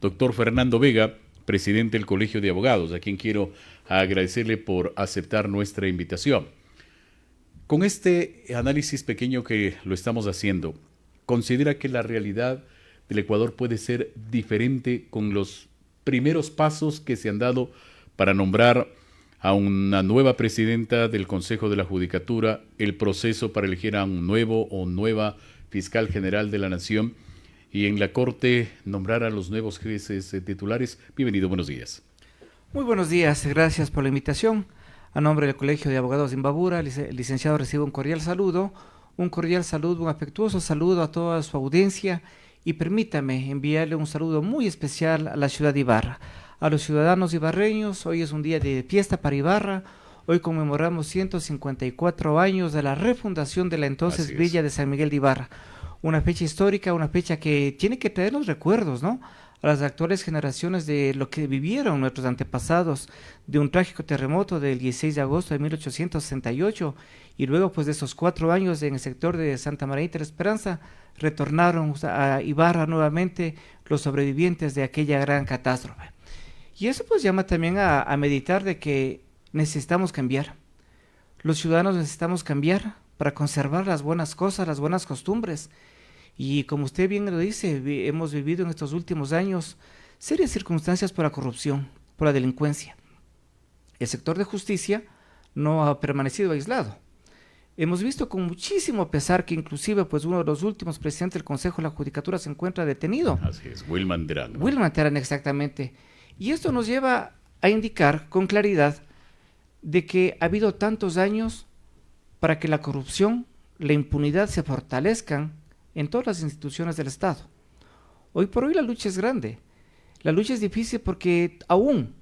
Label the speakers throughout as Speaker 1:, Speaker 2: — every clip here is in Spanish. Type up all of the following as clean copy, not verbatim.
Speaker 1: doctor Fernando Vega, presidente del Colegio de Abogados, a quien quiero agradecerle por aceptar nuestra invitación. Con este análisis pequeño que lo estamos haciendo, ¿considera que la realidad del Ecuador puede ser diferente con los primeros pasos que se han dado para nombrar a una nueva presidenta del Consejo de la Judicatura, el proceso para elegir a un nuevo o nueva fiscal general de la Nación y en la Corte nombrar a los nuevos jueces titulares? Bienvenido, buenos días.
Speaker 2: Muy buenos días, gracias por la invitación. A nombre del Colegio de Abogados de Imbabura, licenciado, recibo un cordial saludo, un afectuoso saludo a toda su audiencia y permítame enviarle un saludo muy especial a la ciudad de Ibarra. A los ciudadanos ibarreños, hoy es un día de fiesta para Ibarra, hoy conmemoramos 154 años de la refundación de la entonces Villa de San Miguel de Ibarra. Una fecha histórica, una fecha que tiene que traernos recuerdos, ¿no?, a las actuales generaciones de lo que vivieron nuestros antepasados, de un trágico terremoto del 16 de agosto de 1868 y luego pues de esos 4 años en el sector de Santa María de la Esperanza, retornaron a Ibarra nuevamente los sobrevivientes de aquella gran catástrofe. Y eso pues llama también a meditar de que necesitamos cambiar. Los ciudadanos necesitamos cambiar para conservar las buenas cosas, las buenas costumbres. Y como usted bien lo dice, hemos vivido en estos últimos años serias circunstancias por la corrupción, por la delincuencia. El sector de justicia no ha permanecido aislado. Hemos visto con muchísimo pesar que inclusive pues uno de los últimos presidentes del Consejo de la Judicatura se encuentra detenido.
Speaker 1: Así es, Wilman Terán, ¿no?
Speaker 2: Wilman Terán, exactamente. Y esto nos lleva a indicar con claridad de que ha habido tantos años para que la corrupción, la impunidad se fortalezcan en todas las instituciones del Estado. Hoy por hoy la lucha es grande, la lucha es difícil porque aún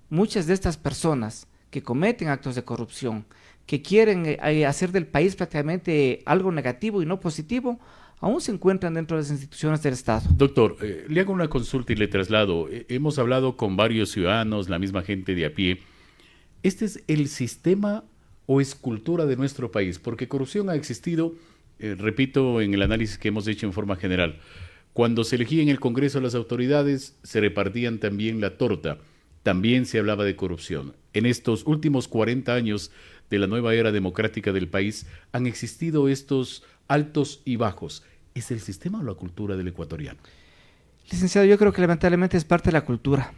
Speaker 2: muchas de estas personas que cometen actos de corrupción, que quieren hacer del país prácticamente algo negativo y no positivo, aún se encuentran dentro de las instituciones del Estado.
Speaker 1: Doctor, le hago una consulta y le traslado. Hemos hablado con varios ciudadanos, la misma gente de a pie. ¿Este es el sistema o es cultura de nuestro país? Porque corrupción ha existido. Repito, en el análisis que hemos hecho en forma general, cuando se elegía en el Congreso a las autoridades, se repartían también la torta, también se hablaba de corrupción. En estos últimos 40 años de la nueva era democrática del país, han existido estos altos y bajos. ¿Es el sistema o la cultura del ecuatoriano?
Speaker 2: Licenciado, yo creo que lamentablemente es parte de la cultura,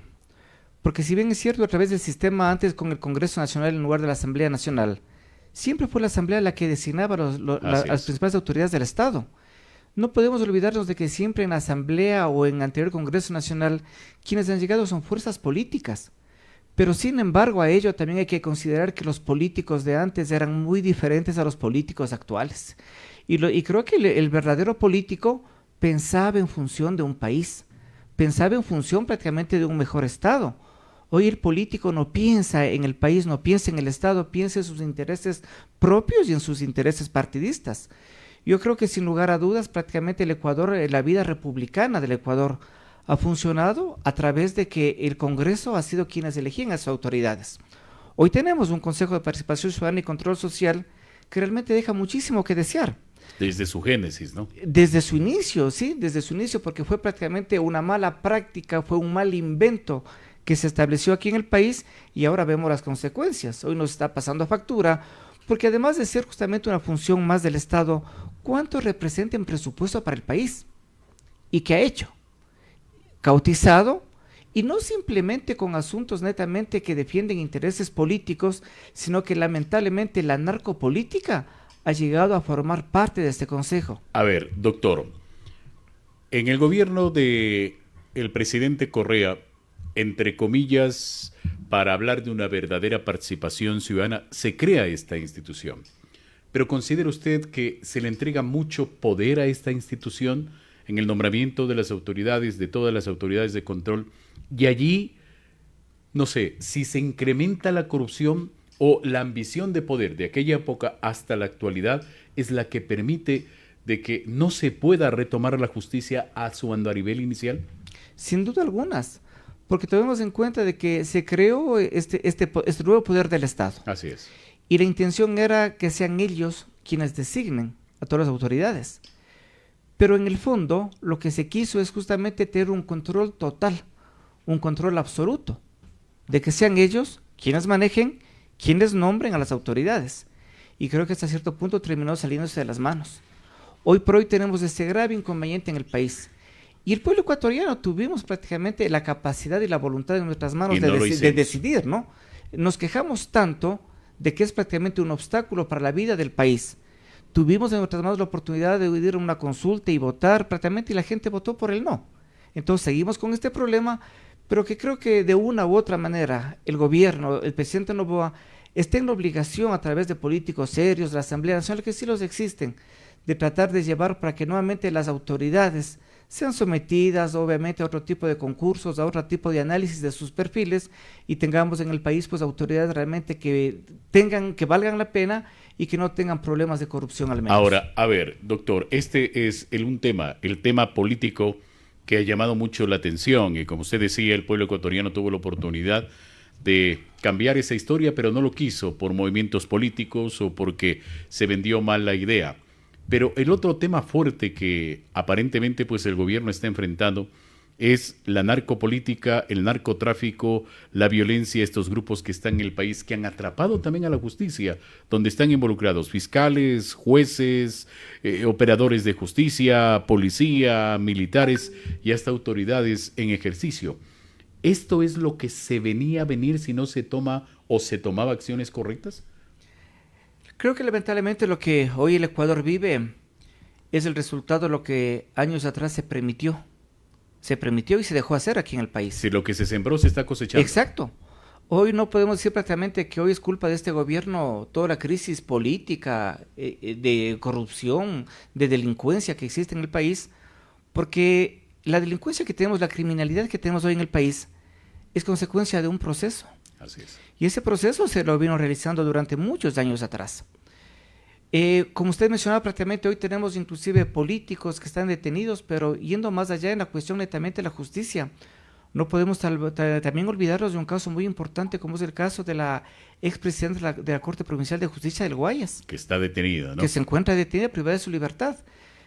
Speaker 2: porque si bien es cierto, a través del sistema antes con el Congreso Nacional en lugar de la Asamblea Nacional, siempre fue la Asamblea la que designaba las principales autoridades del Estado. No podemos olvidarnos de que siempre en la Asamblea o en el anterior Congreso Nacional, quienes han llegado son fuerzas políticas. Pero sin embargo a ello también hay que considerar que los políticos de antes eran muy diferentes a los políticos actuales. Y creo que el verdadero político pensaba en función de un país, pensaba en función prácticamente de un mejor Estado. Hoy el político no piensa en el país, no piensa en el Estado, piensa en sus intereses propios y en sus intereses partidistas. Yo creo que sin lugar a dudas prácticamente el Ecuador, la vida republicana del Ecuador ha funcionado a través de que el Congreso ha sido quienes elegían a sus autoridades. Hoy tenemos un Consejo de Participación Ciudadana y Control Social que realmente deja muchísimo que desear.
Speaker 1: Desde su génesis, ¿no?
Speaker 2: Desde su inicio, sí, desde su inicio, porque fue prácticamente una mala práctica, fue un mal invento que se estableció aquí en el país y ahora vemos las consecuencias. Hoy nos está pasando a factura, porque además de ser justamente una función más del Estado, ¿cuánto representa en presupuesto para el país? ¿Y qué ha hecho? Cautizado, y no simplemente con asuntos netamente que defienden intereses políticos, sino que lamentablemente la narcopolítica ha llegado a formar parte de este consejo.
Speaker 1: A ver, doctor, en el gobierno de el presidente Correa, entre comillas, para hablar de una verdadera participación ciudadana, se crea esta institución. Pero ¿considera usted que se le entrega mucho poder a esta institución en el nombramiento de las autoridades, de todas las autoridades de control? Y allí, no sé, si se incrementa la corrupción o la ambición de poder de aquella época hasta la actualidad es la que permite de que no se pueda retomar la justicia a su andarivel inicial?
Speaker 2: Sin duda algunas, porque tomemos en cuenta de que se creó este nuevo poder del Estado.
Speaker 1: Así es.
Speaker 2: Y la intención era que sean ellos quienes designen a todas las autoridades. Pero en el fondo lo que se quiso es justamente tener un control total, un control absoluto, de que sean ellos quienes manejen, quienes nombren a las autoridades. Y creo que hasta cierto punto terminó saliéndose de las manos. Hoy por hoy tenemos este grave inconveniente en el país. Y el pueblo ecuatoriano tuvimos prácticamente la capacidad y la voluntad en nuestras manos de decidir, ¿no? Nos quejamos tanto de que es prácticamente un obstáculo para la vida del país. Tuvimos en nuestras manos la oportunidad de ir a una consulta y votar prácticamente, y la gente votó por el no. Entonces seguimos con este problema, pero que creo que de una u otra manera el gobierno, el presidente Noboa, está en la obligación a través de políticos serios, de la Asamblea Nacional, que sí los existen, de tratar de llevar para que nuevamente las autoridades sean sometidas obviamente a otro tipo de concursos, a otro tipo de análisis de sus perfiles, y tengamos en el país pues autoridades realmente que valgan la pena y que no tengan problemas de corrupción al menos.
Speaker 1: Ahora, a ver, doctor, este es el tema político que ha llamado mucho la atención, y como usted decía, el pueblo ecuatoriano tuvo la oportunidad de cambiar esa historia, pero no lo quiso por movimientos políticos o porque se vendió mal la idea. Pero el otro tema fuerte que aparentemente pues el gobierno está enfrentando es la narcopolítica, el narcotráfico, la violencia, estos grupos que están en el país, que han atrapado también a la justicia, donde están involucrados fiscales, jueces, operadores de justicia, policía, militares y hasta autoridades en ejercicio. ¿Esto es lo que se venía a venir si no se toma o se tomaba acciones correctas?
Speaker 2: Creo que lamentablemente lo que hoy el Ecuador vive es el resultado de lo que años atrás se permitió y se dejó hacer aquí en el país.
Speaker 1: Si lo que se sembró se está cosechando.
Speaker 2: Exacto. Hoy no podemos decir prácticamente que hoy es culpa de este gobierno toda la crisis política, de corrupción, de delincuencia que existe en el país, porque la delincuencia que tenemos, la criminalidad que tenemos hoy en el país, es consecuencia de un proceso.
Speaker 1: Así es.
Speaker 2: Y ese proceso se lo vino realizando durante muchos años atrás. Como usted mencionaba, prácticamente hoy tenemos inclusive políticos que están detenidos, pero yendo más allá en la cuestión netamente de la justicia, no podemos también olvidarnos de un caso muy importante, como es el caso de la expresidenta de la Corte Provincial de Justicia del Guayas.
Speaker 1: Que está detenida, ¿no?
Speaker 2: Que se encuentra detenida, privada de su libertad.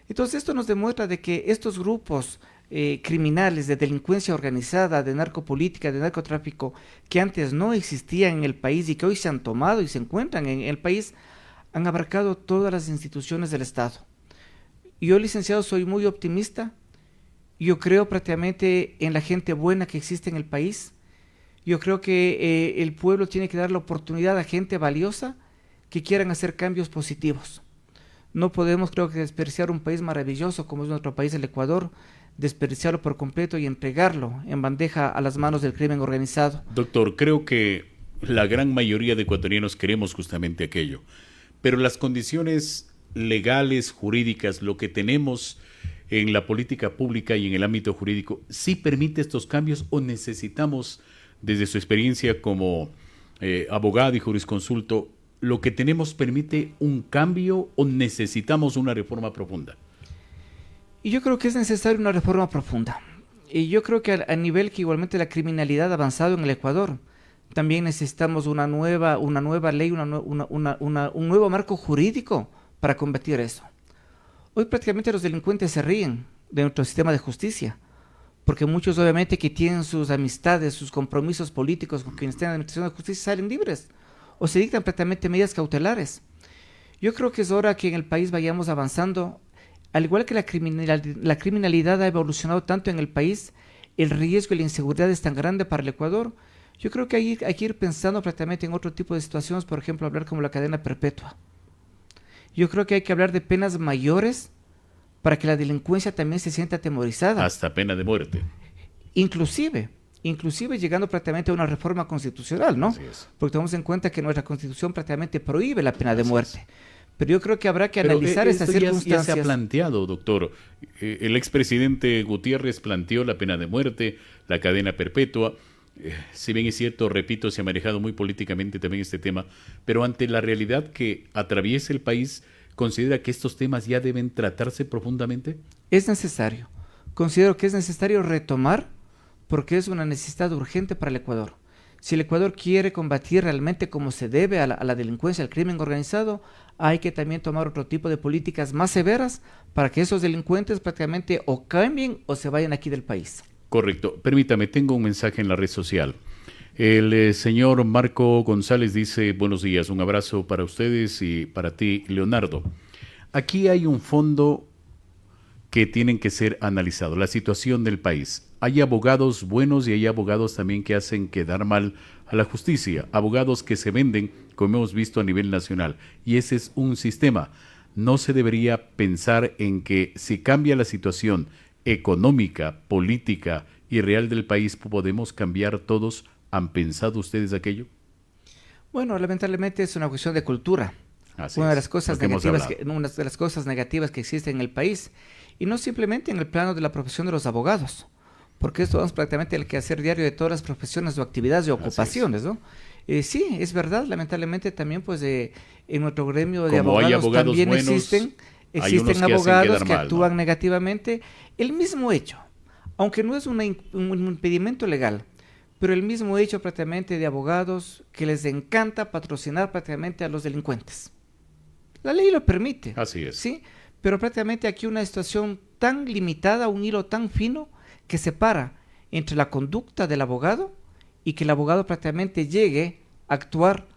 Speaker 2: Entonces esto nos demuestra de que estos grupos criminales de delincuencia organizada, de narcopolítica, de narcotráfico, que antes no existían en el país y que hoy se han tomado y se encuentran en el país, han abarcado todas las instituciones del Estado. Yo, licenciado, soy muy optimista. Yo creo prácticamente en la gente buena que existe en el país. Yo creo que el pueblo tiene que dar la oportunidad a gente valiosa que quieran hacer cambios positivos. No podemos, creo que, desperdiciar un país maravilloso como es nuestro país, el Ecuador, desperdiciarlo por completo y entregarlo en bandeja a las manos del crimen organizado.
Speaker 1: Doctor, creo que la gran mayoría de ecuatorianos queremos justamente aquello, pero las condiciones legales, jurídicas, lo que tenemos en la política pública y en el ámbito jurídico, ¿sí permite estos cambios o necesitamos, desde su experiencia como abogado y jurisconsulto, lo que tenemos permite un cambio o necesitamos una reforma profunda?
Speaker 2: Y yo creo que es necesaria una reforma profunda. Y yo creo que a nivel que igualmente la criminalidad ha avanzado en el Ecuador, también necesitamos una nueva ley, un nuevo marco jurídico para combatir eso. Hoy prácticamente los delincuentes se ríen de nuestro sistema de justicia, porque muchos obviamente que tienen sus amistades, sus compromisos políticos con quienes estén en la administración de justicia salen libres o se dictan prácticamente medidas cautelares. Yo creo que es hora que en el país vayamos avanzando. Al igual que la criminalidad ha evolucionado tanto en el país, el riesgo y la inseguridad es tan grande para el Ecuador. Yo creo que hay que ir pensando prácticamente en otro tipo de situaciones, por ejemplo, hablar como la cadena perpetua. Yo creo que hay que hablar de penas mayores para que la delincuencia también se sienta atemorizada.
Speaker 1: Hasta pena de muerte.
Speaker 2: Inclusive llegando prácticamente a una reforma constitucional, ¿no?
Speaker 1: Así es.
Speaker 2: Porque tenemos en cuenta que nuestra Constitución prácticamente prohíbe la pena de muerte. Pero yo creo que habrá que analizar estas circunstancias.
Speaker 1: Ya se ha planteado, doctor. El expresidente Gutiérrez planteó la pena de muerte, la cadena perpetua. Si bien es cierto, repito, se ha manejado muy políticamente también este tema, pero ante la realidad que atraviesa el país, ¿considera que estos temas ya deben tratarse profundamente?
Speaker 2: Es necesario. Considero que es necesario retomar, porque es una necesidad urgente para el Ecuador. Si el Ecuador quiere combatir realmente como se debe a la delincuencia, al crimen organizado, hay que también tomar otro tipo de políticas más severas para que esos delincuentes prácticamente o cambien o se vayan aquí del país.
Speaker 1: Correcto. Permítame, tengo un mensaje en la red social. El señor Marco González dice, buenos días, un abrazo para ustedes y para ti, Leonardo. Aquí hay un fondo que tienen que ser analizados, la situación del país. Hay abogados buenos y hay abogados también que hacen quedar mal a la justicia, abogados que se venden, como hemos visto a nivel nacional, y ese es un sistema. No se debería pensar en que si cambia la situación económica, política y real del país, podemos cambiar todos. ¿Han pensado ustedes aquello?
Speaker 2: Bueno, lamentablemente es una cuestión de cultura.
Speaker 1: Así
Speaker 2: Una de
Speaker 1: es,
Speaker 2: las cosas
Speaker 1: lo que hemos
Speaker 2: negativas
Speaker 1: hablado.
Speaker 2: una de las cosas negativas que existen en el país, y no simplemente en el plano de la profesión de los abogados, porque esto es prácticamente el quehacer diario de todas las profesiones o actividades y
Speaker 1: Así es.
Speaker 2: ocupaciones, ¿no? Sí, es verdad, lamentablemente también pues en nuestro gremio de
Speaker 1: Como hay
Speaker 2: abogados
Speaker 1: abogados
Speaker 2: también
Speaker 1: buenos,
Speaker 2: existen
Speaker 1: hay unos que hacen
Speaker 2: abogados
Speaker 1: quedar
Speaker 2: que
Speaker 1: mal,
Speaker 2: actúan
Speaker 1: ¿no?
Speaker 2: negativamente. El mismo hecho, aunque no es un impedimento legal, pero el mismo hecho prácticamente de abogados que les encanta patrocinar prácticamente a los delincuentes. La ley lo permite,
Speaker 1: Así es.
Speaker 2: ¿sí? Pero prácticamente aquí una situación tan limitada, un hilo tan fino que separa entre la conducta del abogado y que el abogado prácticamente llegue a actuar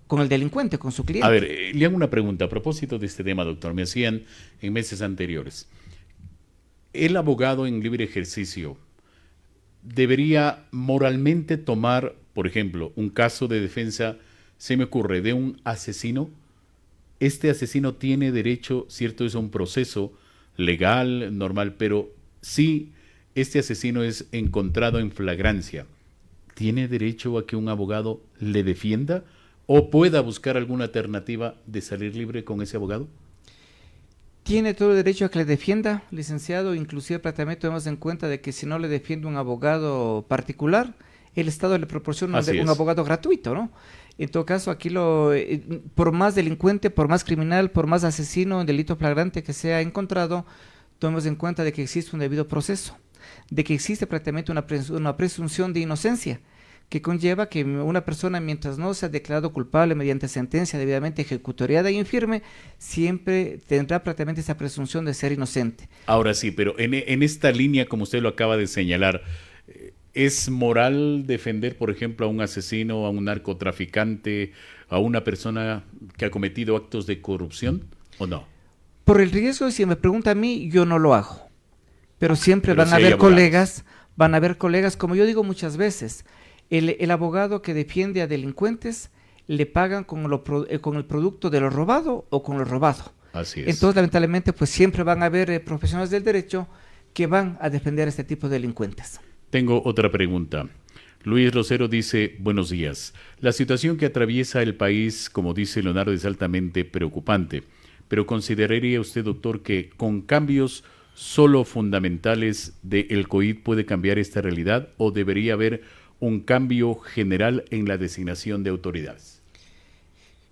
Speaker 2: con el delincuente, con su cliente.
Speaker 1: A ver, le hago una pregunta a propósito de este tema, doctor. Me hacían en meses anteriores. ¿El abogado en libre ejercicio debería moralmente tomar, por ejemplo, un caso de defensa, se me ocurre, de un asesino? Este asesino tiene derecho, cierto, es un proceso legal, normal, pero si este asesino es encontrado en flagrancia, ¿tiene derecho a que un abogado le defienda o pueda buscar alguna alternativa de salir libre con ese abogado?
Speaker 2: Tiene todo el derecho a que le defienda, licenciado, inclusive prácticamente tomamos en cuenta de que si no le defiende un abogado particular, el Estado le proporciona
Speaker 1: Así
Speaker 2: un
Speaker 1: es.
Speaker 2: abogado gratuito, ¿no? En todo caso, aquí por más delincuente, por más criminal, por más asesino, delito flagrante que sea encontrado, tomemos en cuenta de que existe un debido proceso, de que existe prácticamente una presunción de inocencia, que conlleva que una persona, mientras no sea declarado culpable mediante sentencia debidamente ejecutoriada y infirme, siempre tendrá prácticamente esa presunción de ser inocente.
Speaker 1: Ahora sí, pero en esta línea, como usted lo acaba de señalar, ¿es moral defender, por ejemplo, a un asesino, a un narcotraficante, a una persona que ha cometido actos de corrupción o no?
Speaker 2: Por el riesgo, si me pregunta a mí, yo no lo hago. Pero siempre
Speaker 1: Pero
Speaker 2: van
Speaker 1: sí
Speaker 2: a
Speaker 1: hay
Speaker 2: haber
Speaker 1: abogados.
Speaker 2: van a haber colegas, como yo digo muchas veces, el abogado que defiende a delincuentes le pagan con con el producto de lo robado o con lo robado.
Speaker 1: Así es.
Speaker 2: Entonces, lamentablemente, pues siempre van a haber profesionales del derecho que van a defender a este tipo de delincuentes.
Speaker 1: Tengo otra pregunta. Luis Rosero dice, buenos días. La situación que atraviesa el país, como dice Leonardo, es altamente preocupante. Pero ¿consideraría usted, doctor, que con cambios solo fundamentales del COID puede cambiar esta realidad o debería haber un cambio general en la designación de autoridades?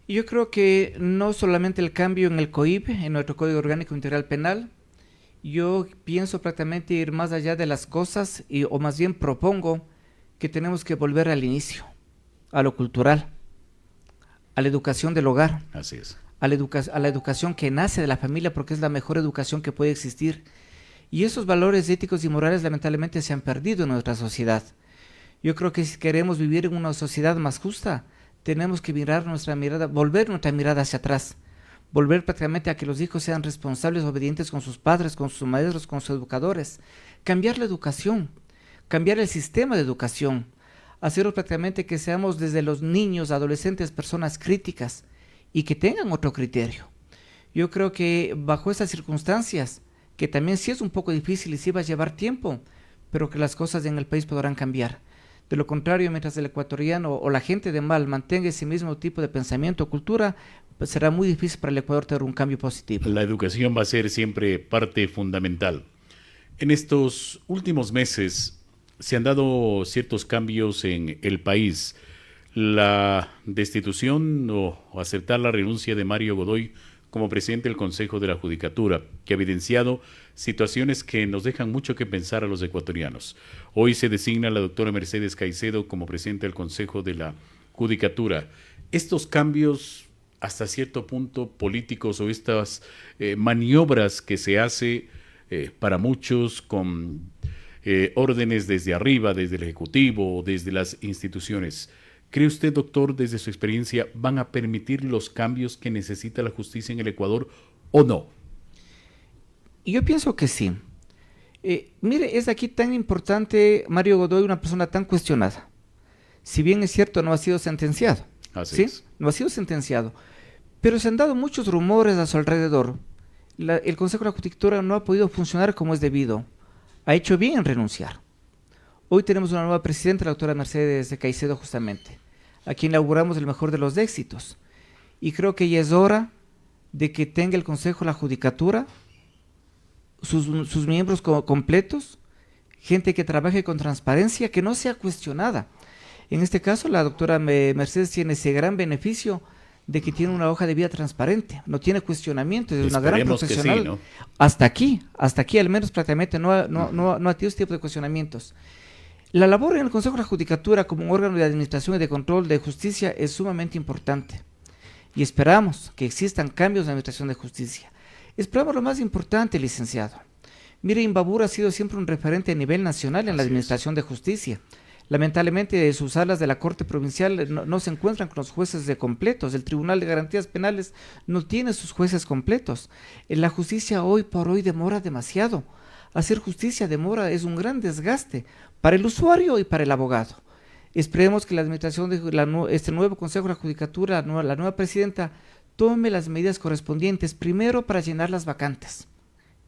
Speaker 2: Yo creo que no solamente el cambio en el COIP, en nuestro Código Orgánico Integral Penal, yo pienso prácticamente ir más allá de las cosas o más bien propongo que tenemos que volver al inicio, a lo cultural, a la educación del hogar,
Speaker 1: Así es.
Speaker 2: a la educación que nace de la familia porque es la mejor educación que puede existir. Y esos valores éticos y morales lamentablemente se han perdido en nuestra sociedad. Yo creo que si queremos vivir en una sociedad más justa, tenemos que volver nuestra mirada hacia atrás, volver prácticamente a que los hijos sean responsables, obedientes con sus padres, con sus maestros, con sus educadores, cambiar la educación, cambiar el sistema de educación, hacerlo prácticamente que seamos desde los niños, adolescentes, personas críticas y que tengan otro criterio. Yo creo que bajo esas circunstancias, que también sí es un poco difícil y sí va a llevar tiempo, pero que las cosas en el país podrán cambiar. De lo contrario, mientras el ecuatoriano o la gente de mal mantenga ese mismo tipo de pensamiento o cultura, pues será muy difícil para el Ecuador tener un cambio positivo.
Speaker 1: La educación va a ser siempre parte fundamental. En estos últimos meses se han dado ciertos cambios en el país. La destitución o aceptar la renuncia de Mario Godoy como presidente del Consejo de la Judicatura, que ha evidenciado situaciones que nos dejan mucho que pensar a los ecuatorianos. Hoy se designa a la doctora Mercedes Caicedo como presidente del Consejo de la Judicatura. Estos cambios, hasta cierto punto políticos, o estas maniobras que se hace para muchos con órdenes desde arriba, desde el Ejecutivo, desde las instituciones, ¿cree usted, doctor, desde su experiencia, van a permitir los cambios que necesita la justicia en el Ecuador o no?
Speaker 2: Yo pienso que sí. Mire, es aquí tan importante Mario Godoy, una persona tan cuestionada. Si bien es cierto, no ha sido sentenciado.
Speaker 1: Así es.
Speaker 2: No ha sido sentenciado. Pero se han dado muchos rumores a su alrededor. El Consejo de la Judicatura no ha podido funcionar como es debido. Ha hecho bien en renunciar. Hoy tenemos una nueva presidenta, la doctora Mercedes Caicedo, justamente, a quien le auguramos el mejor de los éxitos. Y creo que ya es hora de que tenga el Consejo de la Judicatura sus miembros completos, gente que trabaje con transparencia, que no sea cuestionada. En este caso, la doctora Mercedes tiene ese gran beneficio de que tiene una hoja de vida transparente, no tiene cuestionamiento, es una gran profesional. Sí, ¿no? Hasta aquí al menos prácticamente no ha tenido este tipo de cuestionamientos. La labor en el Consejo de la Judicatura como un órgano de administración y de control de justicia es sumamente importante y esperamos que existan cambios en la administración de justicia. Esperamos lo más importante, licenciado. Mire, Imbabura ha sido siempre un referente a nivel nacional en la administración de justicia. Lamentablemente, sus salas de la Corte Provincial no se encuentran con los jueces completos. El Tribunal de Garantías Penales no tiene sus jueces completos. La justicia hoy por hoy demora demasiado. Hacer justicia demora, es un gran desgaste para el usuario y para el abogado. Esperemos que la administración de este nuevo Consejo de la Judicatura, la nueva presidenta, tome las medidas correspondientes, primero para llenar las vacantes,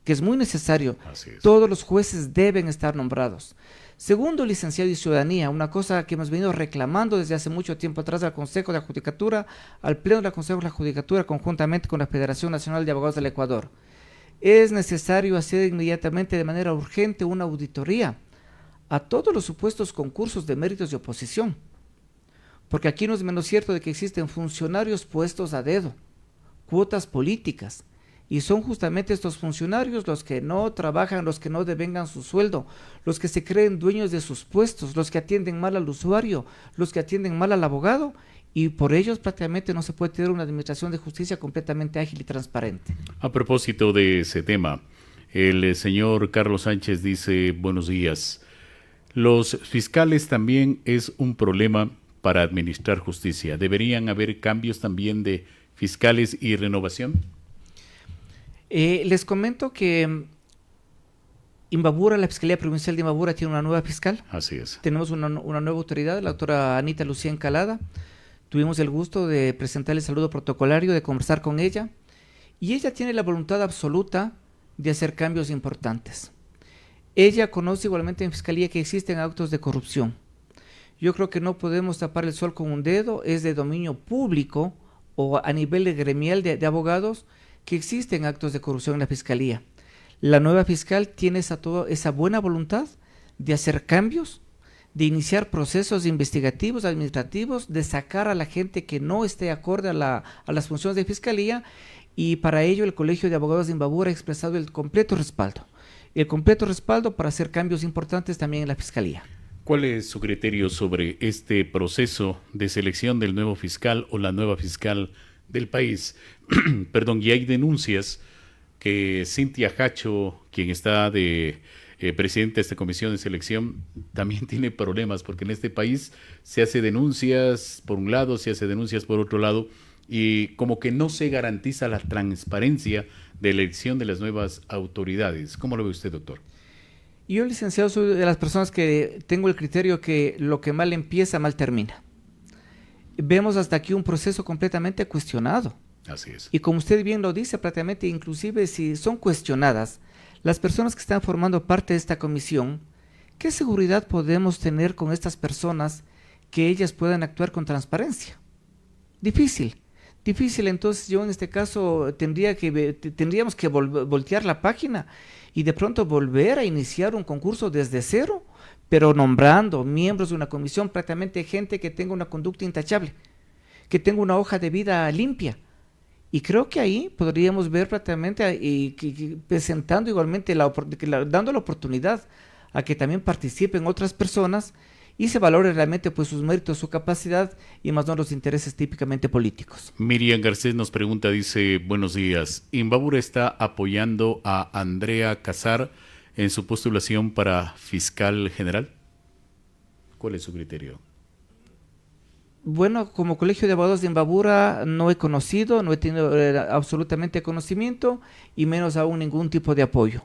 Speaker 2: que es muy necesario. Todos los jueces deben estar nombrados. Segundo, licenciado y ciudadanía, una cosa que hemos venido reclamando desde hace mucho tiempo atrás al Consejo de la Judicatura, al Pleno del Consejo de la Judicatura, conjuntamente con la Federación Nacional de Abogados del Ecuador. Es necesario hacer inmediatamente, de manera urgente, una auditoría a todos los supuestos concursos de méritos de oposición, porque aquí no es menos cierto de que existen funcionarios puestos a dedo, cuotas políticas, y son justamente estos funcionarios los que no trabajan, los que no devengan su sueldo, los que se creen dueños de sus puestos, los que atienden mal al usuario, los que atienden mal al abogado, y por ellos prácticamente no se puede tener una administración de justicia completamente ágil y transparente.
Speaker 1: A propósito de ese tema, el señor Carlos Sánchez dice: buenos días. Los fiscales también es un problema para administrar justicia. ¿Deberían haber cambios también de fiscales y renovación?
Speaker 2: Les comento que Imbabura, la Fiscalía Provincial de Imbabura, tiene una nueva fiscal.
Speaker 1: Así es.
Speaker 2: Tenemos una nueva autoridad, la doctora Anita Lucía Encalada. Tuvimos el gusto de presentarle el saludo protocolario, de conversar con ella, y ella tiene la voluntad absoluta de hacer cambios importantes. Ella conoce igualmente en Fiscalía que existen actos de corrupción. Yo creo que no podemos tapar el sol con un dedo, es de dominio público o a nivel de gremial de abogados que existen actos de corrupción en la Fiscalía. La nueva fiscal tiene esa buena voluntad de hacer cambios, de iniciar procesos investigativos, administrativos, de sacar a la gente que no esté acorde a las funciones de Fiscalía, y para ello el Colegio de Abogados de Imbabura ha expresado el completo respaldo para hacer cambios importantes también en la Fiscalía.
Speaker 1: ¿Cuál es su criterio sobre este proceso de selección del nuevo fiscal o la nueva fiscal del país? Perdón, y hay denuncias que Cintia Hacho, quien está de presidenta de esta comisión de selección, también tiene problemas, porque en este país se hace denuncias por un lado, se hace denuncias por otro lado, y como que no se garantiza la transparencia de la elección de las nuevas autoridades. ¿Cómo lo ve usted, doctor?
Speaker 2: Yo, licenciado, soy de las personas que tengo el criterio que lo que mal empieza, mal termina. Vemos hasta aquí un proceso completamente cuestionado.
Speaker 1: Así es.
Speaker 2: Y como usted bien lo dice, prácticamente inclusive si son cuestionadas las personas que están formando parte de esta comisión, ¿qué seguridad podemos tener con estas personas que ellas puedan actuar con transparencia? Difícil. Entonces yo en este caso tendríamos que voltear la página y de pronto volver a iniciar un concurso desde cero, pero nombrando miembros de una comisión, prácticamente gente que tenga una conducta intachable, que tenga una hoja de vida limpia, Y creo que ahí podríamos ver prácticamente presentando igualmente, dando la oportunidad a que también participen otras personas y se valore realmente pues sus méritos, su capacidad y más no los intereses típicamente políticos.
Speaker 1: Miriam Garcés nos pregunta, dice, buenos días, ¿Imbabura está apoyando a Andrea Casar en su postulación para fiscal general? ¿Cuál es su criterio?
Speaker 2: Bueno, como Colegio de Abogados de Imbabura no he conocido, no he tenido absolutamente conocimiento y menos aún ningún tipo de apoyo.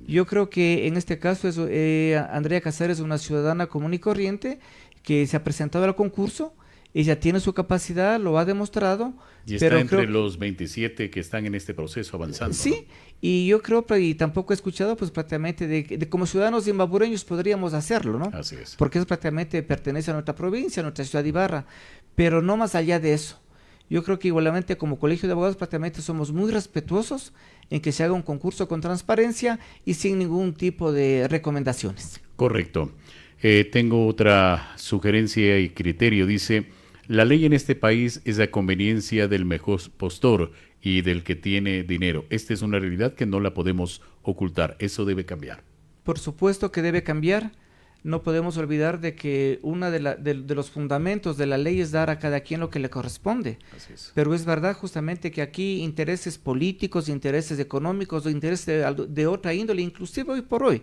Speaker 2: Yo creo que en este caso Andrea Casares es una ciudadana común y corriente que se ha presentado al concurso, ella tiene su capacidad, lo ha demostrado.
Speaker 1: Y está entre los 27 que están en este proceso avanzando.
Speaker 2: Sí,
Speaker 1: ¿no?
Speaker 2: Y yo creo, y tampoco he escuchado, pues prácticamente de como ciudadanos imbabureños podríamos hacerlo, ¿no?
Speaker 1: Así es.
Speaker 2: Porque eso prácticamente pertenece a nuestra provincia, a nuestra ciudad de Ibarra, pero no más allá de eso. Yo creo que igualmente como Colegio de Abogados prácticamente somos muy respetuosos en que se haga un concurso con transparencia y sin ningún tipo de recomendaciones.
Speaker 1: Correcto. Tengo otra sugerencia y criterio. Dice, la ley en este país es a conveniencia del mejor postor y del que tiene dinero. Esta es una realidad que no la podemos ocultar. Eso debe cambiar.
Speaker 2: Por supuesto que debe cambiar. No podemos olvidar de que uno de los fundamentos de la ley es dar a cada quien lo que le corresponde.
Speaker 1: Así es.
Speaker 2: Pero es verdad justamente que aquí intereses políticos, intereses económicos o intereses de otra índole, inclusive hoy por hoy,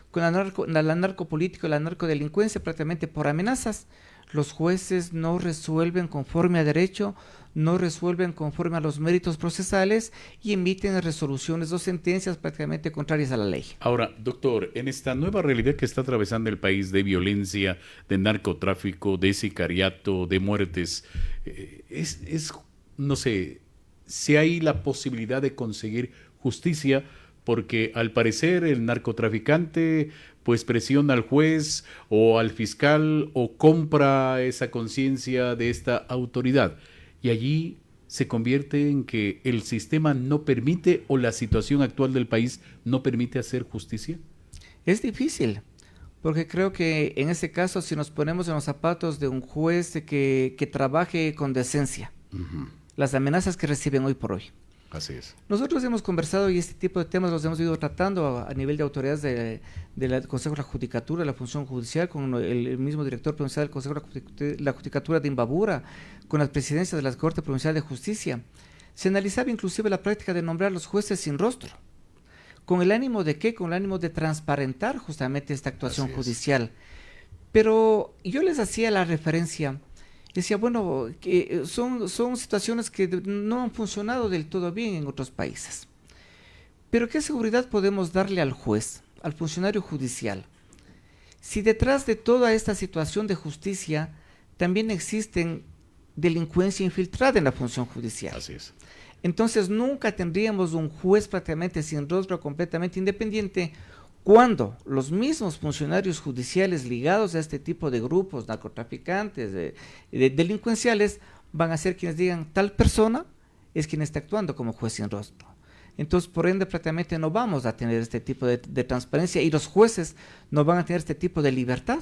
Speaker 2: con la narcopolítica, la narcodelincuencia, prácticamente por amenazas, los jueces no resuelven conforme a derecho, no resuelven conforme a los méritos procesales y emiten resoluciones o sentencias prácticamente contrarias a la ley.
Speaker 1: Ahora, doctor, en esta nueva realidad que está atravesando el país de violencia, de narcotráfico, de sicariato, de muertes, no sé, si hay la posibilidad de conseguir justicia, porque al parecer el narcotraficante pues presiona al juez o al fiscal o compra esa conciencia de esta autoridad. Y allí se convierte en que el sistema no permite o la situación actual del país no permite hacer justicia.
Speaker 2: Es difícil, porque creo que en ese caso si nos ponemos en los zapatos de un juez que trabaje con decencia, las amenazas que reciben hoy por hoy.
Speaker 1: Así es.
Speaker 2: Nosotros hemos conversado y este tipo de temas los hemos ido tratando a nivel de autoridades del Consejo de la Judicatura, la función judicial, con el mismo director provincial del Consejo de la Judicatura de Imbabura, con las presidencias de la Corte Provincial de Justicia. Se analizaba inclusive la práctica de nombrar los jueces sin rostro. ¿Con el ánimo de qué? Con el ánimo de transparentar justamente esta actuación judicial. Pero yo les hacía la referencia. Decía, bueno, que son situaciones que no han funcionado del todo bien en otros países. Pero ¿qué seguridad podemos darle al juez, al funcionario judicial? Si detrás de toda esta situación de justicia también existen delincuencia infiltrada en la función judicial.
Speaker 1: Así es.
Speaker 2: Entonces nunca tendríamos un juez prácticamente sin rostro, completamente independiente, cuando los mismos funcionarios judiciales ligados a este tipo de grupos narcotraficantes, de delincuenciales, van a ser quienes digan tal persona es quien está actuando como juez sin rostro. Entonces, por ende, prácticamente no vamos a tener este tipo de transparencia y los jueces no van a tener este tipo de libertad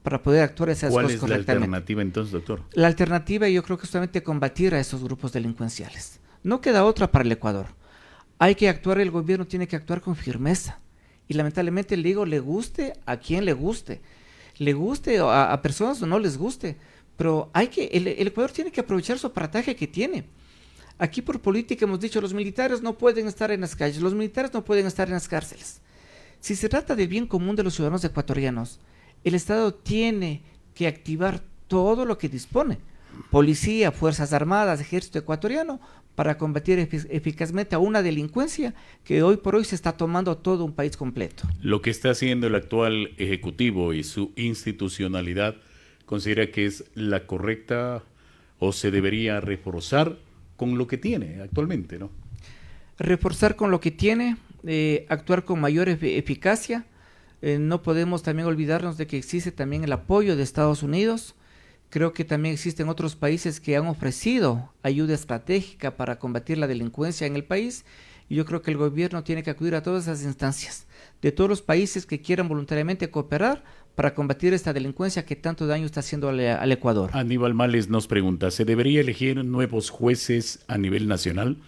Speaker 2: para poder actuar esas cosas correctamente.
Speaker 1: ¿Cuál es la alternativa entonces, doctor?
Speaker 2: La alternativa yo creo que es solamente combatir a esos grupos delincuenciales. No queda otra para el Ecuador. Hay que actuar, el gobierno tiene que actuar con firmeza. Y lamentablemente le digo, le guste a quien le guste a personas o no les guste, pero el Ecuador tiene que aprovechar su aparataje que tiene. Aquí por política hemos dicho, los militares no pueden estar en las calles, los militares no pueden estar en las cárceles. Si se trata del bien común de los ciudadanos ecuatorianos, el Estado tiene que activar todo lo que dispone, policía, fuerzas armadas, ejército ecuatoriano, para combatir eficazmente a una delincuencia que hoy por hoy se está tomando todo un país completo.
Speaker 1: Lo que está haciendo el actual Ejecutivo y su institucionalidad, ¿considera que es la correcta o se debería reforzar con lo que tiene actualmente, no?
Speaker 2: Reforzar con lo que tiene, actuar con mayor eficacia. No podemos también olvidarnos de que existe también el apoyo de Estados Unidos. Creo que también existen otros países que han ofrecido ayuda estratégica para combatir la delincuencia en el país y yo creo que el gobierno tiene que acudir a todas esas instancias de todos los países que quieran voluntariamente cooperar para combatir esta delincuencia que tanto daño está haciendo al Ecuador.
Speaker 1: Aníbal Males nos pregunta, ¿se debería elegir nuevos jueces a nivel nacional?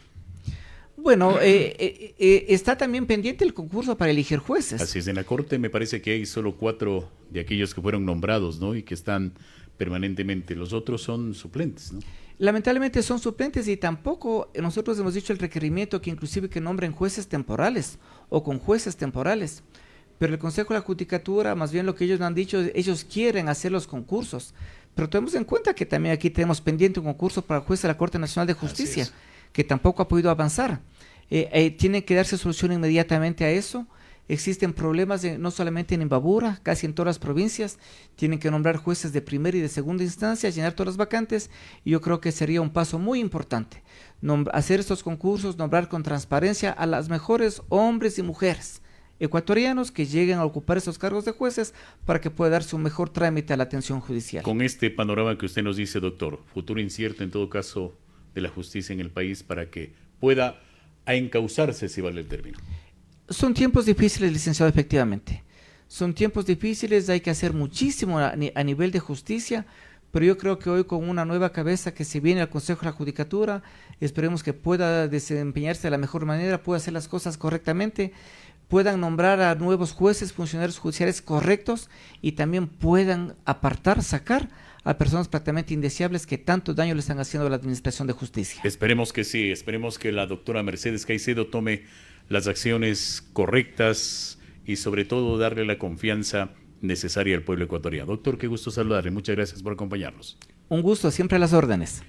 Speaker 2: Bueno, está también pendiente el concurso para elegir jueces.
Speaker 1: Así es, en la Corte me parece que hay solo 4 de aquellos que fueron nombrados, ¿no? Y que están permanentemente. Los otros son suplentes, ¿no?
Speaker 2: Lamentablemente son suplentes y tampoco nosotros hemos dicho el requerimiento que inclusive que nombren jueces temporales o con jueces temporales. Pero el Consejo de la Judicatura, más bien lo que ellos han dicho, ellos quieren hacer los concursos. Pero tenemos en cuenta que también aquí tenemos pendiente un concurso para juez de la Corte Nacional de Justicia, que tampoco ha podido avanzar. Tiene que darse solución inmediatamente a eso. Existen problemas no solamente en Imbabura, casi en todas las provincias. Tienen que nombrar jueces de primera y de segunda instancia, llenar todas las vacantes, y yo creo que sería un paso muy importante. Hacer estos concursos, nombrar con transparencia a las mejores hombres y mujeres ecuatorianos que lleguen a ocupar esos cargos de jueces para que pueda darse un mejor trámite a la atención judicial.
Speaker 1: Con este panorama que usted nos dice, doctor, futuro incierto en todo caso de la justicia en el país para que pueda encauzarse, si vale el término.
Speaker 2: Son tiempos difíciles, licenciado, efectivamente. Son tiempos difíciles, hay que hacer muchísimo a nivel de justicia, pero yo creo que hoy con una nueva cabeza que se viene al Consejo de la Judicatura, esperemos que pueda desempeñarse de la mejor manera, pueda hacer las cosas correctamente, puedan nombrar a nuevos jueces, funcionarios judiciales correctos y también puedan apartar, sacar a personas prácticamente indeseables que tanto daño le están haciendo a la administración de justicia.
Speaker 1: Esperemos que sí, esperemos que la doctora Mercedes Caicedo tome las acciones correctas y sobre todo darle la confianza necesaria al pueblo ecuatoriano. Doctor, qué gusto saludarle, muchas gracias por acompañarnos.
Speaker 2: Un gusto, siempre a las órdenes.